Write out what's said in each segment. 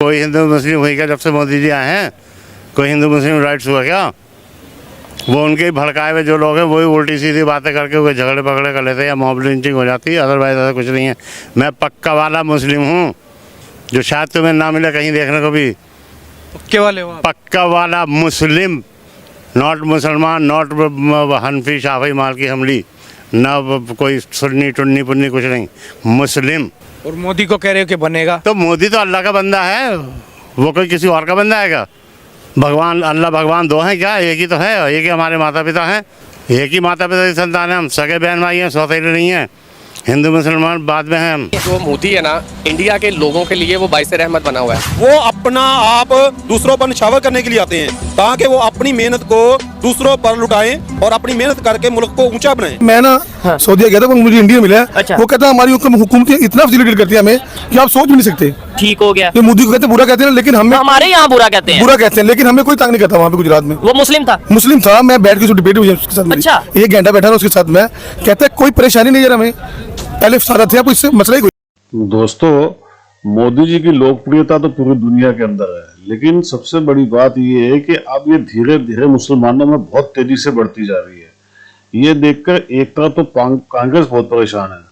कोई हिंदू मुस्लिम हुई क्या जब से मोदी जी आए हैं? कोई हिंदू मुस्लिम राइट्स हुआ क्या? वो उनके ही भड़काए हुए जो लोग हैं वही उल्टी सीधी बातें करके कोई झगड़े पकड़े कर लेते हैं या मॉब लिंचिंग हो जाती है। अदरवाइज ऐसा कुछ नहीं है। मैं पक्का वाला मुस्लिम हूँ, जो शायद तुम्हें ना मिले कहीं देखने को भी। पक्के वाले हो आप? पक्का वाला मुस्लिम, नॉट मुसलमान, नॉट हनफी शाफी मालकी हमली, ना कोई सुन्नी टुन्नी पुन्नी, कुछ नहीं, मुस्लिम। और मोदी को कह रहे हो कि बनेगा? तो मोदी तो अल्लाह का बंदा है, वो कोई किसी और का बंदा है क्या? भगवान अल्लाह भगवान दो हैं क्या? एक ही तो है, एक ही हमारे माता पिता हैं, एक ही माता पिता की संतान है हम, सगे बहन भाई हैं, सौतेले नहीं हैं। हिंदू मुसलमान बाद में हैं हम। जो मोदी है ना, इंडिया के लोगों के लिए वो बाइस रहमत बना हुआ है। वो अपना आप दूसरों पर निछावर करने के लिए आते हैं ताकि वो अपनी मेहनत को दूसरों पर लुटाएं और अपनी मेहनत करके मुल्क को ऊंचा बनाएं। मैं ना सऊदीया गया था, मुझे इंडिया मिला। अच्छा। वो कहता है हमारी हुकूमत इतना फैसिलिटेट करती है हमें कि आप सोच भी नहीं सकते। ठीक हो गया। ये मोदी को कहते हैं बुरा कहते हैं, लेकिन हमें हमारे यहाँ बुरा कहते हैं, लेकिन हमें कोई तंग नहीं करता। वहाँ पे गुजरात में वो मुस्लिम था। मैं बैठ के डिबेट हुई उसके साथ। अच्छा। 1 घंटा बैठा था उसके साथ। मैं कहता है कोई परेशानी नहीं है हमें, पहले सारा थे आपको, इससे मसला ही कोई। दोस्तों, मोदी जी की लोकप्रियता तो पूरी दुनिया के अंदर है, लेकिन सबसे बड़ी बात ये है कि अब ये धीरे धीरे मुसलमानों में बहुत तेजी से बढ़ती जा रही है। ये देखकर एक तरफ तो कांग्रेस बहुत परेशान है,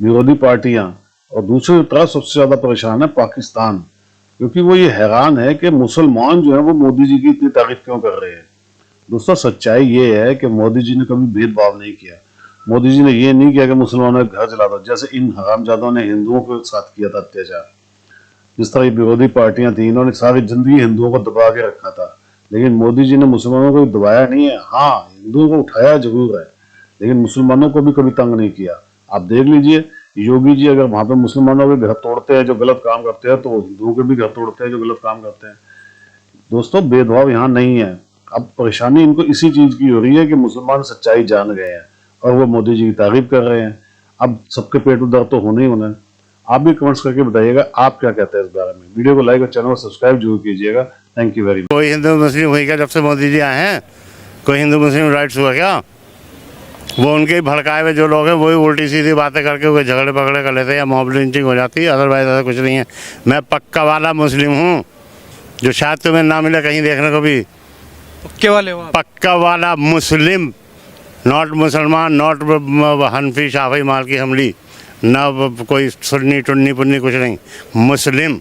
विरोधी पार्टियां, और दूसरी तरफ सबसे ज्यादा परेशान है पाकिस्तान, क्योंकि वो ये हैरान है कि मुसलमान जो है वो मोदी जी की इतनी तारीफ क्यों कर रहे हैं। दोस्तों, सच्चाई ये है कि मोदी जी ने कभी भेदभाव नहीं किया। मोदी जी ने ये नहीं किया कि मुसलमानों के घर जला दो, जैसे इन हरामजादों ने हिंदुओं के साथ किया था अत्याचार। जिस तरह विरोधी पार्टियां थी, इन्होंने सारी जिंदगी हिंदुओं को दबा के रखा था, लेकिन मोदी जी ने मुसलमानों को दबाया नहीं है। हाँ, हिंदुओं को उठाया जरूर है, लेकिन मुसलमानों को भी कभी तंग नहीं किया। आप देख लीजिए, योगी जी अगर वहां पर मुसलमानों के घर तोड़ते हैं जो गलत काम करते हैं, तो हिंदुओं के भी घर तोड़ते हैं जो गलत काम करते हैं। दोस्तों, भेदभाव यहाँ नहीं है। अब परेशानी इनको इसी चीज की हो रही है कि मुसलमान सच्चाई जान गए हैं और वो मोदी जी की तारीफ कर रहे हैं। अब सबके पेट उधर तो होने ही होना है। आप भी कमेंट्स करके बताइएगा आप क्या कहते हैं इस बारे में। वीडियो को लाइक और चैनल को सब्सक्राइब जरूर कीजिएगा। Thank you very much. कोई हिंदू मुस्लिम हुई क्या जब से मोदी जी आए हैं? कोई हिंदू मुस्लिम राइट्स हुआ क्या? वो उनके ही भड़काए हुए जो लोग हैं वही उल्टी सीधी बातें करके कोई झगड़े पकड़े कर लेते हैं या मॉब लिंचिंग हो जाती है। अदरवाइज ऐसा कुछ नहीं है। मैं पक्का वाला मुस्लिम हूँ, जो शायद तुम्हें ना मिले कहीं देखने को भी। पक्के वाले हो आप? पक्का वाला मुस्लिम, नॉट मुसलमान, नॉट हनफी शाफी मालकी हमली, ना कोई सुन्नी टुन्नी पुन्नी, कुछ नहीं, मुस्लिम।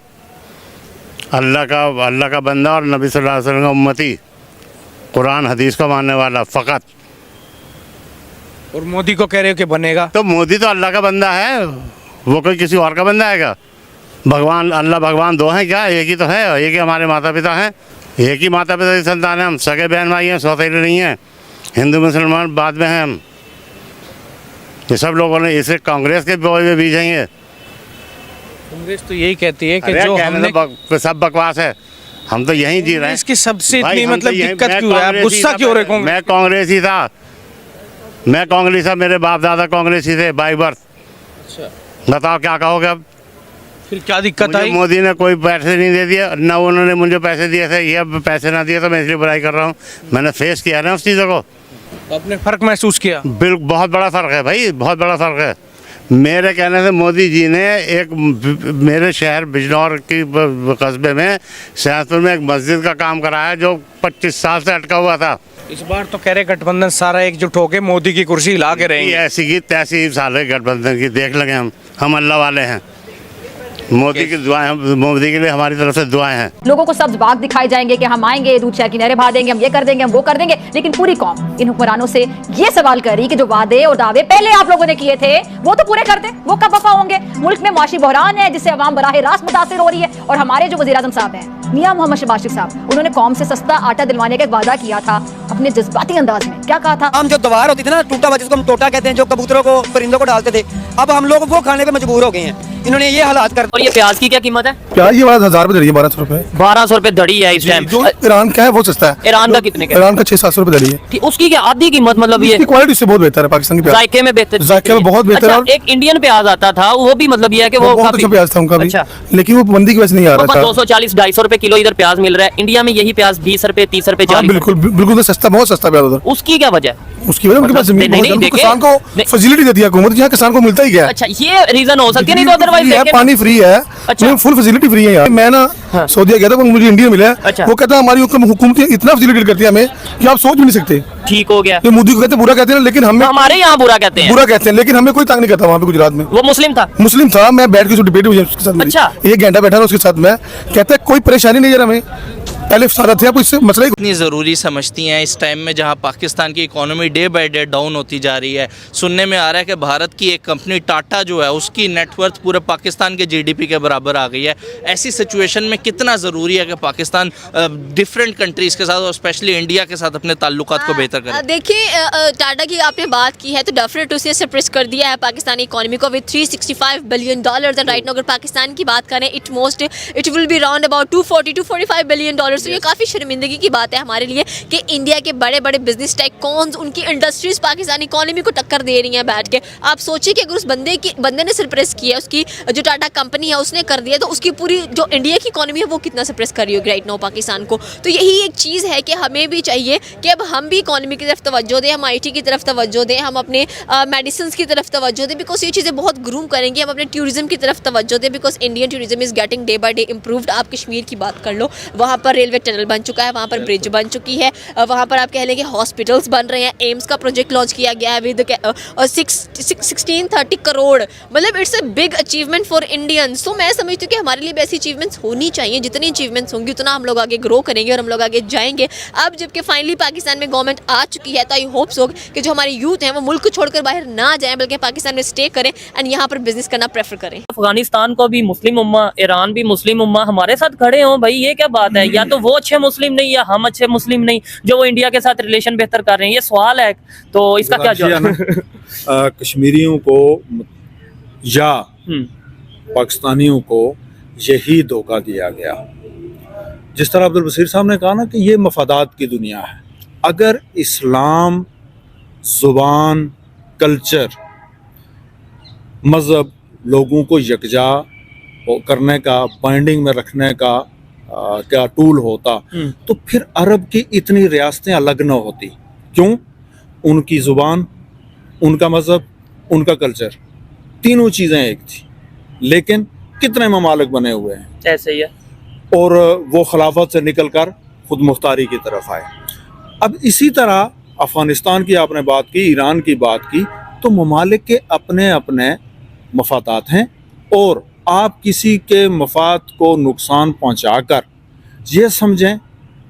अल्लाह का बंदा और नबी सल्लल्लाहु अलैहि वसल्लम का उम्मती, कुरान हदीस का मानने वाला फ़कत। और मोदी को कह रहे हो कि बनेगा? तो मोदी तो अल्लाह का बंदा है, वो कोई किसी और का बंदा है क्या? भगवान अल्लाह भगवान दो हैं क्या? एक ही तो है, एक ही हमारे माता पिता हैं, एक ही माता पिता की संतान है हम, सगे बहन भाई हैं, सौतेले नहीं हैं। हिंदू मुसलमान बाद में हैं हम। ये सब लोगों ने इसे कांग्रेस के बीज हैं ये। कांग्रेस तो यही कहती है कि अरे जो हमने सब बकवास है, हम तो यहीं जी रहे हैं। इसकी सबसे भाई, इतनी हम मतलब तो दिक्कत क्यों है? आप गुस्सा क्यों हो रहे कांग्रेस? मैं कांग्रेस ही था, मैं कांग्रेस था, मेरे बाप दादा कांग्रेस ही थे बाई बर्थ। अच्छा, बताओ क्या कहोगे अब? फिर क्या दिक्कत आई? मोदी ने कोई पैसे नहीं दे दिया, ना उन्होंने मुझे पैसे दिए थे। ये अब पैसे ना दिए तो मैं इसलिए बुराई कर रहा हूँ। मैंने फेस किया ना उस चीज़ों को। तो आपने फर्क महसूस किया? बिल्कुल, बहुत बड़ा फ़र्क है भाई, बहुत बड़ा फ़र्क है। मेरे कहने से मोदी जी ने मेरे शहर बिजनौर की कस्बे में सहसपुर में एक मस्जिद का काम कराया जो 25 साल से अटका हुआ था। इस बार तो कह रहे गठबंधन सारा एकजुट होके मोदी की कुर्सी हिला के रहेंगे। ऐसी की तैसी साले गठबंधन की देख लगे हम अल्लाह वाले हैं। मोदी की दुआएं, मोदी के लिए हमारी तरफ से दुआएं हैं। लोगों को सब्ज बाग दिखाए जाएंगे कि हम आएंगे, दूध शहर की नहरें भा देंगे, हम ये कर देंगे, हम वो कर देंगे, लेकिन पूरी कौम इन हुक्मरानों से ये सवाल करी कि जो वादे और दावे पहले आप लोगों ने किए थे वो तो पूरे कर दे, वो कब वफा होंगे? मुल्क में मुआशी बहरान है जिससे अवाम बराह रास्त मुतासिर हो रही है, और हमारे जो वज़ीर आज़म साहब हैं मियां मोहम्मद शहबाज शरीफ साहब, उन्होंने कौम से सस्ता आटा दिलवाने का एक वादा किया था अपने जज्बाती अंदाज में। क्या कहा था? हम जो दवार होती थी ना, टूटा हुआ जिसको हम टोटा कहते हैं, जो कबूतरों को परिंदों को डालते थे, अब हम लोग वो खाने पे मजबूर हो गए हैं। इन्होंने ये हालात कर। और ये प्याज की क्या कीमत है? प्याज ये 1000 रुपए दड़ी है, 1200 रुपए। 1200 रुपए दड़ी है इस टाइम। जो ईरान का है वो सस्ता है। ईरान का कितने का? ईरान का 600-700 रुपए दड़ी है। उसकी क्या आधी कीमत? मतलब ये क्वालिटी से बहुत बेहतर है पाकिस्तान की प्याज। जायके में बेहतर, जायके में बहुत बेहतर। अच्छा, एक इंडियन प्याज आता था वो भी मतलब ये है कि वो बहुत अच्छा प्याज था उनका भी। अच्छा, लेकिन वो मंदी की वजह से नहीं आ रहा था। 240-250 रुपए किलो इधर प्याज मिल रहा है। इंडिया में यही प्याज 20 रुपए 30 रुपए 40। बिल्कुल सस्ता, बहुत सस्ता प्याज उधर। उसकी क्या वजह? उसकी वजह उनके पास जमीन बहुत है, किसान को फैसिलिटी देती है हुकूमत, यहाँ किसान को मिलता ही क्या है। अच्छा, ये रीजन हो सकती है, नहीं तो अदरवाइज पानी फ्री है, है, अच्छा। फुल फैसिलिटी फ्री है यहाँ। मैं ना सऊदीया गया था, मुझे इंडिया मिला है। अच्छा। वो कहता है हमारी हुकूमत इतना फैसिलिटेट करती है हमें कि आप सोच भी नहीं सकते। ठीक हो गया। ये मोदी को कहते हैं बुरा कहते हैं, लेकिन हमें हमारे यहाँ बुरा कहते हैं। बुरा कहते हैं, लेकिन हमें कोई तंग नहीं करता। वहाँ पे गुजरात में वो मुस्लिम था। मुस्लिम था, मैं बैठ के डिबेट हुई उसके साथ। अच्छा। 1 घंटा बैठा था उसके साथ में, कहते हैं कोई परेशानी नहीं है हमें, पहले सारा थे, आपको इससे मसला ही। इतनी ज़रूरी समझती हैं इस टाइम में जहां पाकिस्तान की economy day by day down होती जा रही है। सुनने में आ रहा है कि भारत की एक कंपनी टाटा जो है उसकी नेटवर्थ पूरे पाकिस्तान के जीडीपी के बराबर आ गई है। ऐसी सिचुएशन में कितना ज़रूरी है कि पाकिस्तान डिफरेंट कंट्रीज़ के साथ और स्पेशली इंडिया के साथ अपने ताल्लुकात को बेहतर करे। देखिए टाटा की आपने बात की है तो डेफिनेट उसने सप्रेस कर दिया है पाकिस्तानी इकोनॉमी को with $365 billion and right now अगर पाकिस्तान की बात करें it will be round about $240-245 billion. तो ये काफ़ी शर्मिंदगी की बात है हमारे लिए कि इंडिया के बड़े बड़े बिजनेस टाइकॉन्स उनकी इंडस्ट्रीज पाकिस्तानी इकोनॉमी को टक्कर दे रही हैं बैठ के। आप सोचिए कि अगर उस बंदे ने सरप्रेस किया, उसकी जो टाटा कंपनी है उसने कर दिया, तो उसकी पूरी जो इंडिया की इकोनॉमी है वो कितना सरप्रेस कर रही होगी राइट नाउ पाकिस्तान को। तो यही एक चीज़ है कि हमें भी चाहिए कि अब हम भी इकोनॉमी की तरफ तवज्जो दें, हम IT की तरफ तवज्जो दें, हम अपने मेडिसिन की तरफ तवज्जो दें, बिकॉज ये चीज़ें बहुत ग्रूम करेंगे। हम अपने टूरिज्म की तरफ तवज्जो दें, because Indian tourism is getting day by day improved. आप कश्मीर की बात कर लो, वहाँ पर रेलवे टनल बन चुका है, वहाँ पर ब्रिज बन चुकी है, वहाँ पर आप कह लें कि हॉस्पिटल्स बन रहे हैं। एम्स का प्रोजेक्ट लॉन्च किया गया है विद 1630 करोड़। मतलब it's a big achievement for Indians. तो मैं समझती हूँ कि हमारे लिए भी ऐसी अचीवमेंट्स होनी चाहिए। जितनी अचीवमेंट्स होंगी उतना हम लोग आगे ग्रो करेंगे और हम लोग आगे जाएंगे। अब जबकि फाइनली पाकिस्तान में गवर्नमेंट आ चुकी है तो आई होप्स हो कि जो हमारे यूथ हैं वो मुल्क छोड़कर बाहर ना जाएं, बल्कि पाकिस्तान में स्टे करें एंड यहाँ पर बिजनेस करना प्रेफर करें। अफगानिस्तान को भी मुस्लिम उम्मा, ईरान भी मुस्लिम उम्मा हमारे साथ खड़े हों भाई, ये क्या बात है? या तो वो अच्छे मुस्लिम नहीं या हम अच्छे मुस्लिम नहीं जो वो इंडिया के साथ रिलेशन बेहतर कर रहे हैं। ये सवाल है, तो इसका क्या जवाब? कश्मीरियों को या पाकिस्तानियों को यही धोखा दिया गया। जिस तरह अब्दुल बसीर साहब ने कहा ना कि ये मफादात की दुनिया है। अगर इस्लाम, ज़ुबान, कल्चर, मज़हब लोगों को यकजा करने का, बाइंडिंग में रखने का क्या टूल होता तो फिर अरब की इतनी रियासतें अलग न होती। क्यों? उनकी ज़ुबान, उनका मज़हब, उनका कल्चर, तीनों चीज़ें एक थी। लेकिन कितने ममालिक बने हुए हैं, ऐसे ही है। और वो खिलाफत से निकल कर खुद मुख्तारी की तरफ आए। अब इसी तरह अफ़गानिस्तान की आपने बात की, ईरान की बात की, तो ममालिक के अपने अपने मफादात हैं और आप किसी के मफाद को नुकसान पहुंचाकर ये समझें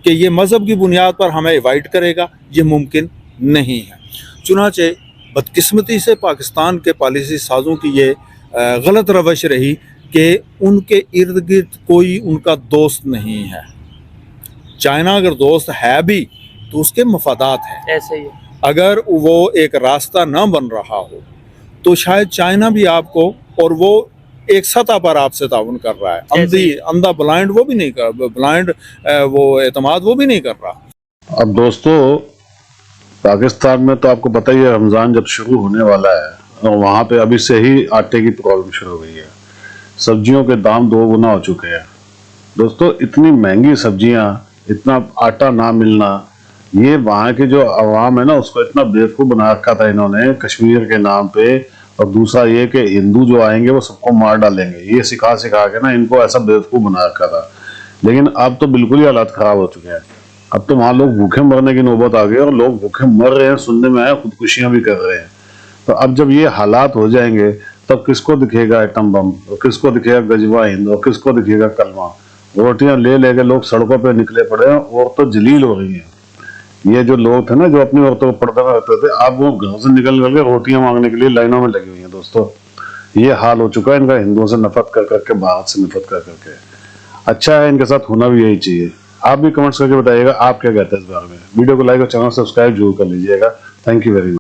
कि ये मज़हब की बुनियाद पर हमें इवाइट करेगा, ये मुमकिन नहीं है। चुनाचे बदकिस्मती से पाकिस्तान के पॉलिसी साजों की ये गलत रवश रही कि उनके इर्द गिर्द कोई उनका दोस्त नहीं है। चाइना अगर दोस्त है भी तो उसके मफादात हैं, ऐसे ही। अगर वो एक रास्ता ना बन रहा हो तो शायद चाइना भी आपको, और वो एक सतह पर आपसे ताउन कर रहा है, अंधा ब्लाइंड वो भी नहीं कर, ब्लाइंड वो एतमाद वो भी नहीं कर रहा। अब दोस्तों पाकिस्तान में तो आपको पता ही है रमज़ान जब शुरू होने वाला है और वहाँ पे अभी से ही आटे की प्रॉब्लम शुरू हो गई है। सब्जियों के दाम 2 गुना हो चुके हैं। दोस्तों इतनी महंगी सब्जियाँ, इतना आटा ना मिलना, ये वहाँ के जो अवाम है ना उसको इतना बेवकूफ़ बना रखा था इन्होंने कश्मीर के नाम पे। और दूसरा ये कि हिंदू जो आएंगे वो सबको मार डालेंगे, ये सिखा के ना इनको ऐसा बेवकूफ़ बना रखा था। लेकिन अब तो बिल्कुल ही हालात ख़राब हो चुके हैं। अब तो वहाँ लोग भूखे मरने की नौबत आ गई और लोग भूखे मर रहे हैं, सुनने में आया, खुदकुशियाँ भी कर रहे हैं। तो अब जब ये हालात हो जाएंगे तब किसको दिखेगा एटम बम, और किसको दिखेगा गजवा हिंद, और किसको दिखेगा कलमा। रोटियाँ ले लेके लोग सड़कों पे निकले पड़े हैं और तो जलील हो रही हैं। ये जो लोग थे ना जो अपनी औरतों को पर्दा में रहते थे, अब वो घर से निकल के रोटियां मांगने के लिए लाइनों में लगी हुई हैं। दोस्तों ये हाल हो चुका है इनका, हिंदुओं से नफरत कर करके, भारत से नफरत कर करके। अच्छा है, इनके साथ होना भी यही चाहिए। आप भी कमेंट्स करके बताइएगा आप क्या कहते हैं इस बारे में। वीडियो को लाइक और चैनल सब्सक्राइब जरूर कर लीजिएगा। Thank you very much.